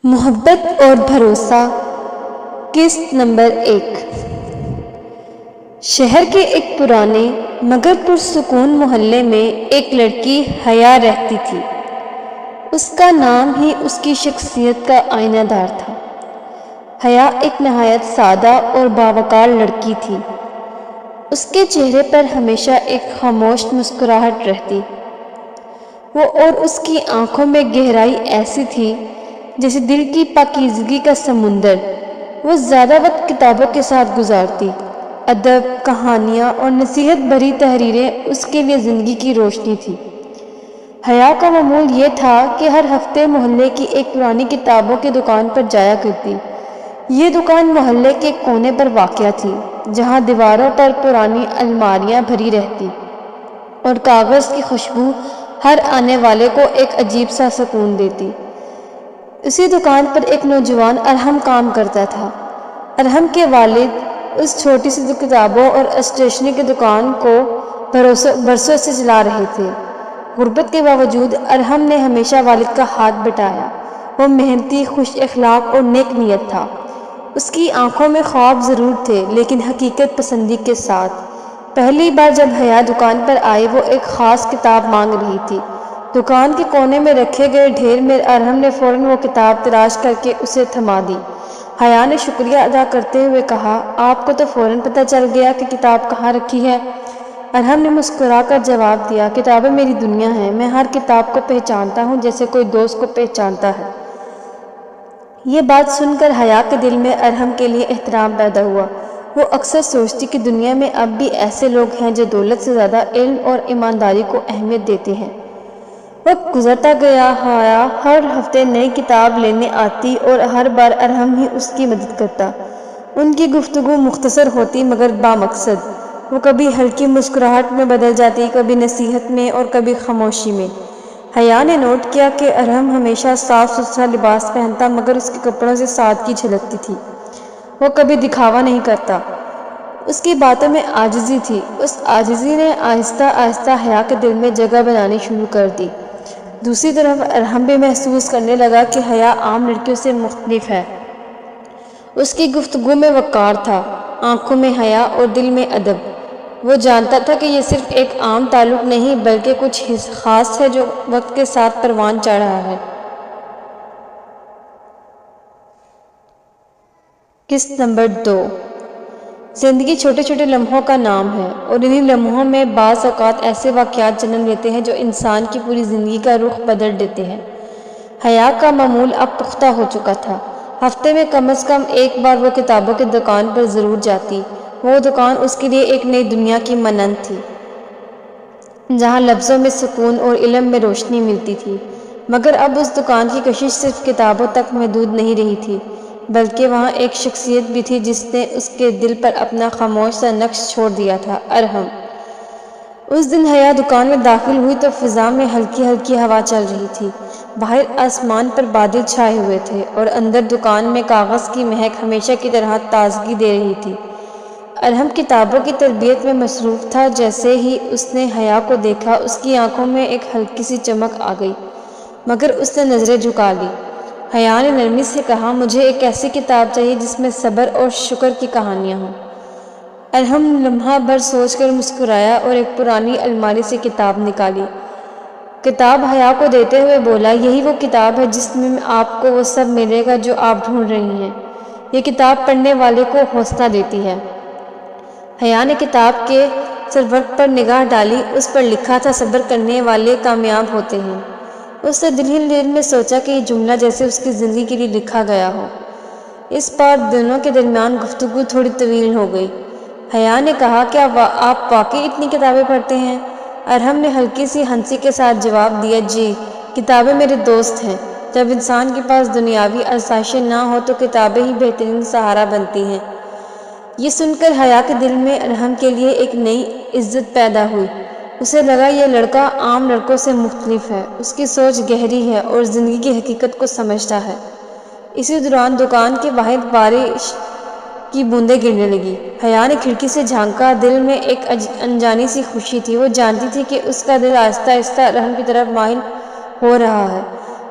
محبت اور بھروسہ قسط نمبر 1۔ شہر کے ایک پرانے مگر پرسکون محلے میں ایک لڑکی حیا رہتی تھی۔ اس کا نام ہی اس کی شخصیت کا آئینہ دار تھا۔ حیا ایک نہایت سادہ اور باوقار لڑکی تھی۔ اس کے چہرے پر ہمیشہ ایک خاموش مسکراہٹ رہتی، وہ اور اس کی آنکھوں میں گہرائی ایسی تھی جیسے دل کی پاکیزگی کا سمندر۔ وہ زیادہ وقت کتابوں کے ساتھ گزارتی، ادب، کہانیاں اور نصیحت بھری تحریریں اس کے لیے زندگی کی روشنی تھی۔ حیا کا معمول یہ تھا کہ ہر ہفتے محلے کی ایک پرانی کتابوں کی دکان پر جایا کرتی۔ یہ دکان محلے کے کونے پر واقع تھی، جہاں دیواروں پر پرانی الماریاں بھری رہتی اور کاغذ کی خوشبو ہر آنے والے کو ایک عجیب سا سکون دیتی۔ اسی دکان پر ایک نوجوان ارحم کام کرتا تھا۔ ارحم کے والد اس چھوٹی سی کتابوں اور اسٹیشنری کی دکان کو برسوں سے چلا رہے تھے۔ غربت کے باوجود ارحم نے ہمیشہ والد کا ہاتھ بٹایا۔ وہ محنتی، خوش اخلاق اور نیک نیت تھا۔ اس کی آنکھوں میں خواب ضرور تھے، لیکن حقیقت پسندی کے ساتھ۔ پہلی بار جب حیا دکان پر آئی، وہ ایک خاص کتاب مانگ رہی تھی۔ دکان کے کونے میں رکھے گئے ڈھیر میں ارحم نے فوراً وہ کتاب تلاش کر کے اسے تھما دی۔ حیا نے شکریہ ادا کرتے ہوئے کہا، آپ کو تو فوراً پتہ چل گیا کہ کتاب کہاں رکھی ہے۔ ارحم نے مسکرا کر جواب دیا، کتابیں میری دنیا ہیں، میں ہر کتاب کو پہچانتا ہوں جیسے کوئی دوست کو پہچانتا ہے۔ یہ بات سن کر حیا کے دل میں ارحم کے لیے احترام پیدا ہوا۔ وہ اکثر سوچتی کہ دنیا میں اب بھی ایسے لوگ ہیں جو دولت سے زیادہ علم اور ایمانداری کو اہمیت دیتے ہیں۔ وقت گزرتا گیا، حیا ہر ہفتے نئی کتاب لینے آتی اور ہر بار ارحم ہی اس کی مدد کرتا۔ ان کی گفتگو مختصر ہوتی مگر بامقصد۔ وہ کبھی ہلکی مسکراہٹ میں بدل جاتی، کبھی نصیحت میں اور کبھی خاموشی میں۔ حیا نے نوٹ کیا کہ ارحم ہمیشہ صاف ستھرا لباس پہنتا مگر اس کے کپڑوں سے سادگی جھلکتی تھی۔ وہ کبھی دکھاوا نہیں کرتا، اس کی باتوں میں عاجزی تھی۔ اس عاجزی نے آہستہ آہستہ حیا کے دل میں جگہ بنانی شروع کر دی۔ دوسری طرف ارحم بھی محسوس کرنے لگا کہ حیا عام لڑکیوں سے مختلف ہے۔ اس کی گفتگو میں وقار تھا، آنکھوں میں حیا اور دل میں ادب۔ وہ جانتا تھا کہ یہ صرف ایک عام تعلق نہیں بلکہ کچھ خاص ہے جو وقت کے ساتھ پروان چڑھ رہا ہے۔ قسط نمبر 2۔ زندگی چھوٹے چھوٹے لمحوں کا نام ہے، اور انہی لمحوں میں بعض اوقات ایسے واقعات جنم لیتے ہیں جو انسان کی پوری زندگی کا رخ بدل دیتے ہیں۔ حیا کا معمول اب پختہ ہو چکا تھا۔ ہفتے میں کم از کم ایک بار وہ کتابوں کی دکان پر ضرور جاتی۔ وہ دکان اس کے لیے ایک نئی دنیا کی مانند تھی، جہاں لفظوں میں سکون اور علم میں روشنی ملتی تھی۔ مگر اب اس دکان کی کشش صرف کتابوں تک محدود نہیں رہی تھی، بلکہ وہاں ایک شخصیت بھی تھی جس نے اس کے دل پر اپنا خاموش سا نقش چھوڑ دیا تھا، ارحم۔ اس دن حیا دکان میں داخل ہوئی تو فضا میں ہلکی ہلکی ہوا چل رہی تھی۔ باہر آسمان پر بادل چھائے ہوئے تھے اور اندر دکان میں کاغذ کی مہک ہمیشہ کی طرح تازگی دے رہی تھی۔ ارحم کتابوں کی تربیت میں مصروف تھا۔ جیسے ہی اس نے حیا کو دیکھا، اس کی آنکھوں میں ایک ہلکی سی چمک آ گئی، مگر اس نے نظریں جھکا لی۔ حیا نے نرمی سے کہا، مجھے ایک ایسی کتاب چاہیے جس میں صبر اور شکر کی کہانیاں ہوں۔ ارحم لمحہ بھر سوچ کر مسکرایا اور ایک پرانی الماری سے کتاب نکالی۔ کتاب حیا کو دیتے ہوئے بولا، یہی وہ کتاب ہے جس میں آپ کو وہ سب ملے گا جو آپ ڈھونڈ رہی ہیں۔ یہ کتاب پڑھنے والے کو حوصلہ دیتی ہے۔ حیا نے کتاب کے سرورق پر نگاہ ڈالی۔ اس پر لکھا تھا، صبر کرنے والے کامیاب ہوتے ہیں۔ اس نے دل ہی دل میں سوچا کہ یہ جملہ جیسے اس کی زندگی کے لیے لکھا گیا ہو۔ اس بار دونوں کے درمیان گفتگو تھوڑی طویل ہو گئی۔ حیا نے کہا، کیا آپ واقعی اتنی کتابیں پڑھتے ہیں؟ ارحم نے ہلکی سی ہنسی کے ساتھ جواب دیا، جی، کتابیں میرے دوست ہیں۔ جب انسان کے پاس دنیاوی آسائشیں نہ ہو تو کتابیں ہی بہترین سہارا بنتی ہیں۔ یہ سن کر حیا کے دل میں ارحم کے لیے ایک نئی عزت پیدا ہوئی۔ اسے لگا یہ لڑکا عام لڑکوں سے مختلف ہے، اس کی سوچ گہری ہے اور زندگی کی حقیقت کو سمجھتا ہے۔ اسی دوران دکان کے باہر بارش کی بوندیں گرنے لگی۔ حیا نے کھڑکی سے جھانکا، دل میں ایک انجانی سی خوشی تھی۔ وہ جانتی تھی کہ اس کا دل آہستہ آہستہ ارحم کی طرف مائل ہو رہا ہے۔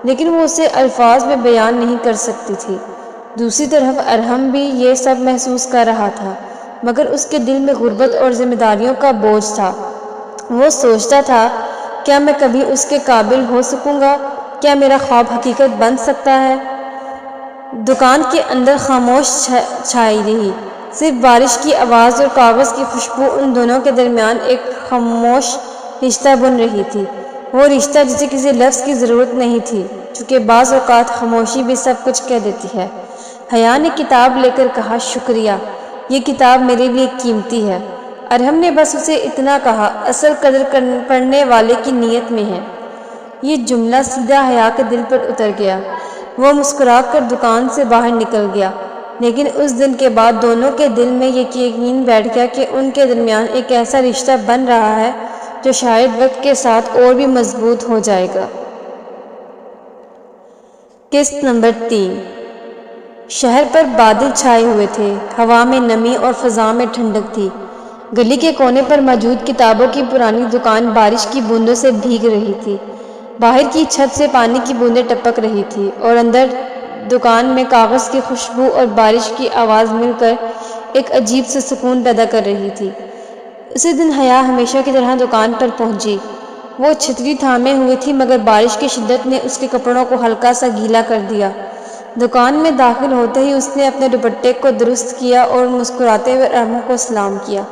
لیکن وہ اسے الفاظ میں بیان نہیں کر سکتی تھی۔ دوسری طرف ارحم بھی یہ سب محسوس کر رہا تھا، مگر اس کے دل میں غربت اور ذمہ داریوں کا بوجھ تھا۔ وہ سوچتا تھا، کیا میں کبھی اس کے قابل ہو سکوں گا؟ کیا میرا خواب حقیقت بن سکتا ہے؟ دکان کے اندر خاموش چھائی رہی، صرف بارش کی آواز اور کاغذ کی خوشبو ان دونوں کے درمیان ایک خاموش رشتہ بن رہی تھی۔ وہ رشتہ جسے کسی لفظ کی ضرورت نہیں تھی، چونکہ بعض اوقات خاموشی بھی سب کچھ کہہ دیتی ہے۔ حیا نے کتاب لے کر کہا، شکریہ، یہ کتاب میرے لیے قیمتی ہے۔ ارحم نے بس اسے اتنا کہا، اصل قدر پڑھنے والے کی نیت میں ہے۔ یہ جملہ سیدھا حیا کے دل پر اتر گیا۔ وہ مسکرا کر دکان سے باہر نکل گیا، لیکن اس دن کے بعد دونوں کے دل میں یہ یقین بیٹھ گیا کہ ان کے درمیان ایک ایسا رشتہ بن رہا ہے جو شاید وقت کے ساتھ اور بھی مضبوط ہو جائے گا۔ قسط نمبر 3۔ شہر پر بادل چھائے ہوئے تھے، ہوا میں نمی اور فضا میں ٹھنڈک تھی۔ گلی کے کونے پر موجود کتابوں کی پرانی دکان بارش کی بوندوں سے بھیگ رہی تھی۔ باہر کی چھت سے پانی کی بوندیں ٹپک رہی تھی اور اندر دکان میں کاغذ کی خوشبو اور بارش کی آواز مل کر ایک عجیب سے سکون پیدا کر رہی تھی۔ اسی دن حیا ہمیشہ کی طرح دکان پر پہنچی۔ وہ چھتری تھامے ہوئی تھی، مگر بارش کی شدت نے اس کے کپڑوں کو ہلکا سا گیلا کر دیا۔ دکان میں داخل ہوتے ہی اس نے اپنے دوپٹے کو درست کیا اور مسکراتے ہوئے ارحم کو سلام کیا۔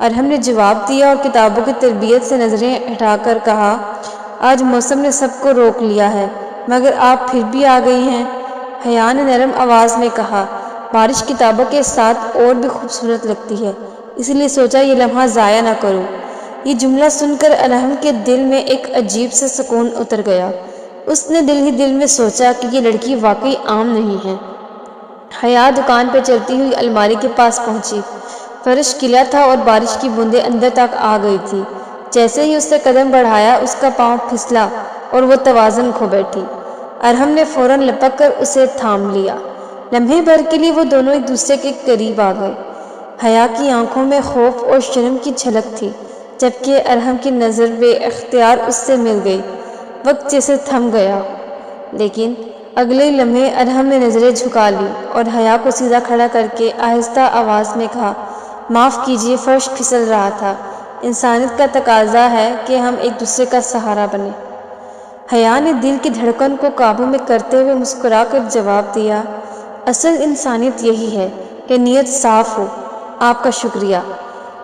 ارحم نے جواب دیا اور کتابوں کی تربیت سے نظریں ہٹا کر کہا، آج موسم نے سب کو روک لیا ہے، مگر آپ پھر بھی آ گئی ہیں۔ حیا نے نرم آواز میں کہا، بارش کتابوں کے ساتھ اور بھی خوبصورت لگتی ہے، اس لیے سوچا یہ لمحہ ضائع نہ کروں۔ یہ جملہ سن کر ارحم کے دل میں ایک عجیب سے سکون اتر گیا۔ اس نے دل ہی دل میں سوچا کہ یہ لڑکی واقعی عام نہیں ہے۔ حیا دکان پہ چلتی ہوئی الماری کے پاس پہنچی۔ فرش گیلا تھا اور بارش کی بوندیں اندر تک آ گئی تھی۔ جیسے ہی اس نے قدم بڑھایا، اس کا پاؤں پھسلا اور وہ توازن کھو بیٹھی۔ ارحم نے فوراً لپک کر اسے تھام لیا۔ لمحے بھر کے لیے وہ دونوں ایک دوسرے کے قریب آ گئے۔ حیا کی آنکھوں میں خوف اور شرم کی جھلک تھی، جبکہ ارحم کی نظر بے اختیار اس سے مل گئی۔ وقت جیسے تھم گیا، لیکن اگلے لمحے ارحم نے نظریں جھکا لی اور حیا کو سیدھا کھڑا کر کے آہستہ آواز میں کہا، معاف کیجیے، فرش پھسل رہا تھا۔ انسانیت کا تقاضا ہے کہ ہم ایک دوسرے کا سہارا بنیں۔ حیا نے دل کی دھڑکن کو قابو میں کرتے ہوئے مسکرا کر جواب دیا، اصل انسانیت یہی ہے کہ نیت صاف ہو۔ آپ کا شکریہ۔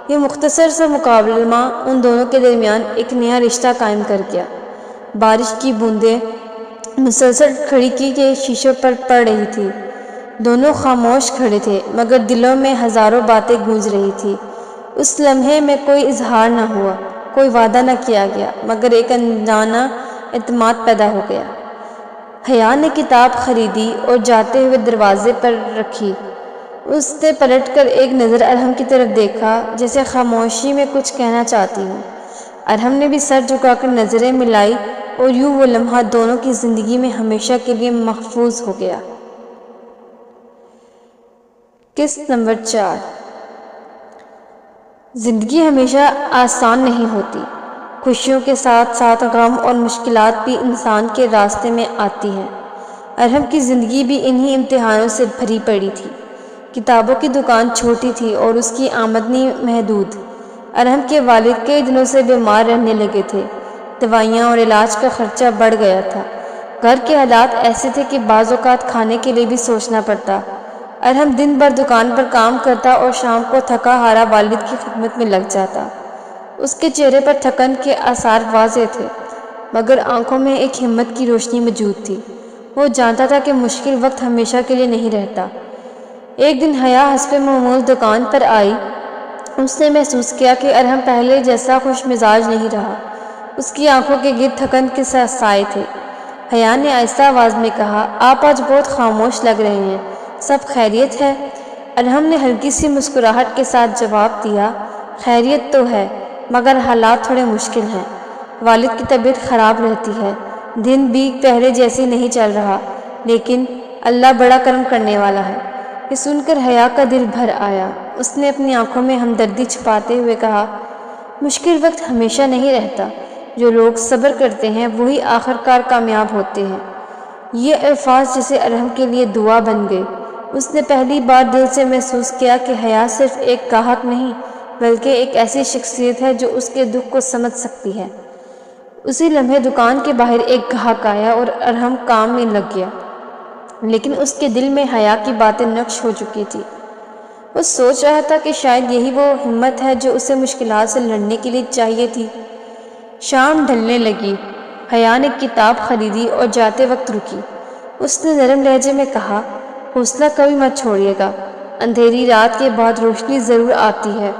یہ مختصر سا مکالمہ ان دونوں کے درمیان ایک نیا رشتہ قائم کر گیا۔ بارش کی بوندیں مسلسل کھڑکی کے شیشوں پر پڑ رہی تھی۔ دونوں خاموش کھڑے تھے، مگر دلوں میں ہزاروں باتیں گونج رہی تھی۔ اس لمحے میں کوئی اظہار نہ ہوا، کوئی وعدہ نہ کیا گیا، مگر ایک انجانا اعتماد پیدا ہو گیا۔ حیا نے کتاب خریدی اور جاتے ہوئے دروازے پر رکھی۔ اس نے پلٹ کر ایک نظر ارحم کی طرف دیکھا، جیسے خاموشی میں کچھ کہنا چاہتی ہوں۔ ارحم نے بھی سر جھکا کر نظریں ملائی اور یوں وہ لمحہ دونوں کی زندگی میں ہمیشہ کے لیے محفوظ ہو گیا۔ قسط نمبر 4۔ زندگی ہمیشہ آسان نہیں ہوتی۔ خوشیوں کے ساتھ ساتھ غم اور مشکلات بھی انسان کے راستے میں آتی ہیں۔ ارحم کی زندگی بھی انہی امتحانوں سے بھری پڑی تھی۔ کتابوں کی دکان چھوٹی تھی اور اس کی آمدنی محدود۔ ارحم کے والد کئی دنوں سے بیمار رہنے لگے تھے۔ دوائیاں اور علاج کا خرچہ بڑھ گیا تھا۔ گھر کے حالات ایسے تھے کہ بعض اوقات کھانے کے لیے بھی سوچنا پڑتا۔ ارحم دن بھر دکان پر کام کرتا اور شام کو تھکا ہارا والد کی خدمت میں لگ جاتا۔ اس کے چہرے پر تھکن کے آثار واضح تھے، مگر آنکھوں میں ایک ہمت کی روشنی موجود تھی۔ وہ جانتا تھا کہ مشکل وقت ہمیشہ کے لیے نہیں رہتا۔ ایک دن حیا حسب معمول دکان پر آئی۔ اس نے محسوس کیا کہ ارحم پہلے جیسا خوش مزاج نہیں رہا۔ اس کی آنکھوں کے گرد تھکن کے سائے تھے۔ حیا نے آہستہ آواز میں کہا، آپ آج بہت خاموش لگ رہے ہیں، سب خیریت ہے؟ ارحم نے ہلکی سی مسکراہٹ کے ساتھ جواب دیا، خیریت تو ہے، مگر حالات تھوڑے مشکل ہیں۔ والد کی طبیعت خراب رہتی ہے، دن بھی پہلے جیسے نہیں چل رہا، لیکن اللہ بڑا کرم کرنے والا ہے۔ یہ سن کر حیا کا دل بھر آیا۔ اس نے اپنی آنکھوں میں ہمدردی چھپاتے ہوئے کہا، مشکل وقت ہمیشہ نہیں رہتا، جو لوگ صبر کرتے ہیں وہی آخر کار کامیاب ہوتے ہیں۔ یہ الفاظ جیسے ارحم کے لیے دعا بن گئے۔ اس نے پہلی بار دل سے محسوس کیا کہ حیا صرف ایک گاہک نہیں بلکہ ایک ایسی شخصیت ہے جو اس کے دکھ کو سمجھ سکتی ہے۔ اسی لمحے دکان کے باہر ایک گاہک آیا اور ارحم کام میں لگ گیا، لیکن اس کے دل میں حیا کی باتیں نقش ہو چکی تھی۔ وہ سوچ رہا تھا کہ شاید یہی وہ ہمت ہے جو اسے مشکلات سے لڑنے کے لیے چاہیے تھی۔ شام ڈھلنے لگی۔ حیا نے کتاب خریدی اور جاتے وقت رکی۔ اس نے نرم لہجے میں کہا، حوصلہ کبھی مت چھوڑیے گا، اندھیری رات کے بعد روشنی ضرور آتی ہے۔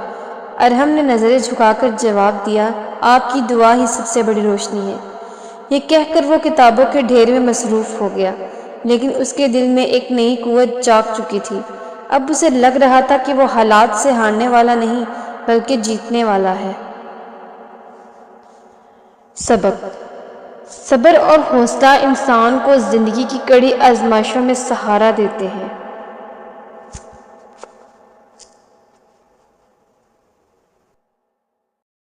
ارحم نے نظریں جھکا کر جواب دیا، آپ کی دعا ہی سب سے بڑی روشنی ہے۔ یہ کہہ کر وہ کتابوں کے ڈھیر میں مصروف ہو گیا، لیکن اس کے دل میں ایک نئی قوت جاگ چکی تھی۔ اب اسے لگ رہا تھا کہ وہ حالات سے ہارنے والا نہیں بلکہ جیتنے والا ہے۔ سبق: صبر اور حوصلہ انسان کو زندگی کی کڑی آزمائشوں میں سہارا دیتے ہیں۔